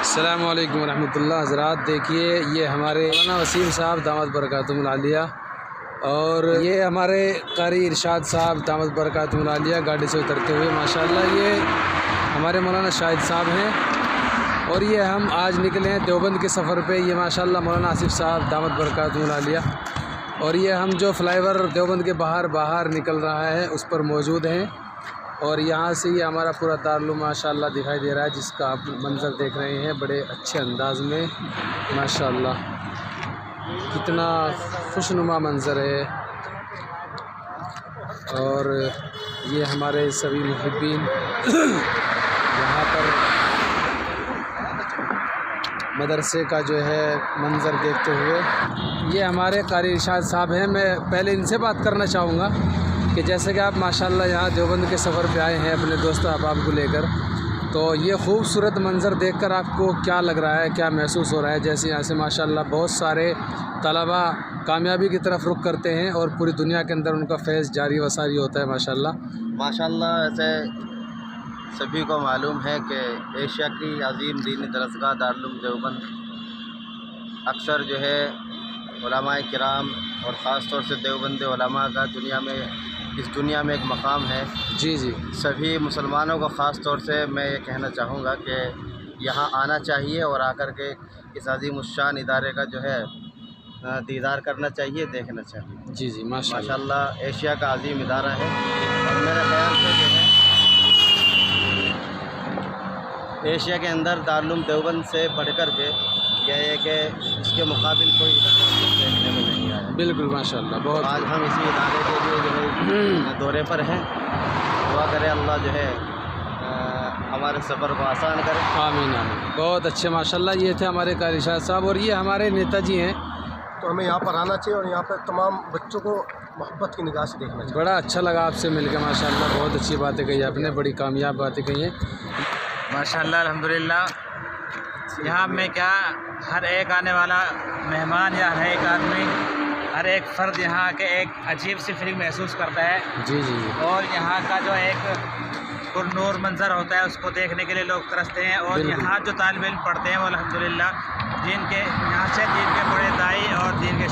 अस्सलामु अलैकुम रहमतुल्लाह। हज़रात देखिए, ये हमारे मौलाना वसीम साहब दामद बरकातुहुल आलिया और ये हमारे कारी इरशाद साहब दामद बरकातुहुल आलिया गाड़ी से उतरते हुए माशाअल्लाह। ये हमारे मौलाना शाहिद साहब हैं और ये हम आज निकले हैं देवबंद के सफ़र पे। ये माशाअल्लाह मौलाना आसिफ साहब दामद बरकातुहुल आलिया और ये हम जो फ्लाईओवर देवबंद के बाहर निकल रहा है उस पर मौजूद हैं और यहाँ से ये हमारा पूरा दारुल माशाअल्लाह दिखाई दे रहा है, जिसका आप मंज़र देख रहे हैं बड़े अच्छे अंदाज़ में माशाअल्लाह। कितना खुशनुमा मंज़र है और ये हमारे सभी मुहिब्बीन यहाँ पर मदरसे का जो है मंज़र देखते हुए। ये हमारे कारी इरशाद साहब हैं। मैं पहले इनसे बात करना चाहूँगा कि जैसे कि आप माशाअल्लाह यहाँ देवबंद के सफ़र पे आए हैं अपने दोस्तों अहबाब को लेकर, तो ये खूबसूरत मंज़र देखकर आपको क्या लग रहा है, क्या महसूस हो रहा है? जैसे यहाँ से माशाअल्लाह बहुत सारे तलबा कामयाबी की तरफ रुख करते हैं और पूरी दुनिया के अंदर उनका फैज़ जारी व सारी होता है माशाअल्लाह। ऐसे सभी को मालूम है कि एशिया की अजीम दीनी दरसगाह दारुल देवबंद अक्सर जो है उलमाए किराम और ख़ास तौर से देवबंद उलमा का इस दुनिया में एक मकाम है। जी जी, सभी मुसलमानों को ख़ास तौर से मैं ये कहना चाहूँगा कि यहाँ आना चाहिए और आकर के इस अजीम उश्शान इदारे का जो है दीदार करना चाहिए, देखना चाहिए। जी जी, माशाअल्लाह एशिया का अजीम इदारा है और मेरे ख्याल से जो है एशिया के अंदर दारुल देवबंद से बढ़ कर के यह है कि इसके मुकाबिल कोई इदारा देखने में नहीं आया। बिल्कुल माशाअल्लाह। बहुत आज हम इसी इदारे के लिए जो है दौरे पर हैं। दुआ करें अल्लाह जो है हमारे सफ़र को आसान करे। आमीन आमीन। बहुत अच्छे माशाअल्लाह। ये थे हमारे कारी इरशाद साहब और ये हमारे नेताजी हैं। तो हमें यहाँ पर आना चाहिए और यहाँ पर तमाम बच्चों को मोहब्बत की निगाह से देखना चाहिए। बड़ा अच्छा लगा आपसे मिलकर माशाअल्लाह। बहुत अच्छी बातें कही आपने, बड़ी कामयाब बातें कही हैं माशाअल्लाह अल्हम्दुलिल्लाह। यहाँ में क्या हर एक आने वाला मेहमान या हर एक आदमी, हर एक फ़र्द यहाँ आके एक अजीब सी फीलिंग महसूस करता है। जी जी जी। और यहाँ का जो एक पुरनूर मंज़र होता है उसको देखने के लिए लोग तरसते हैं। और यहाँ जो तालिब इल्म पढ़ते हैं वो अल्हम्दुलिल्लाह दीन के यहाँ से दीन के बड़े दाई और दीन के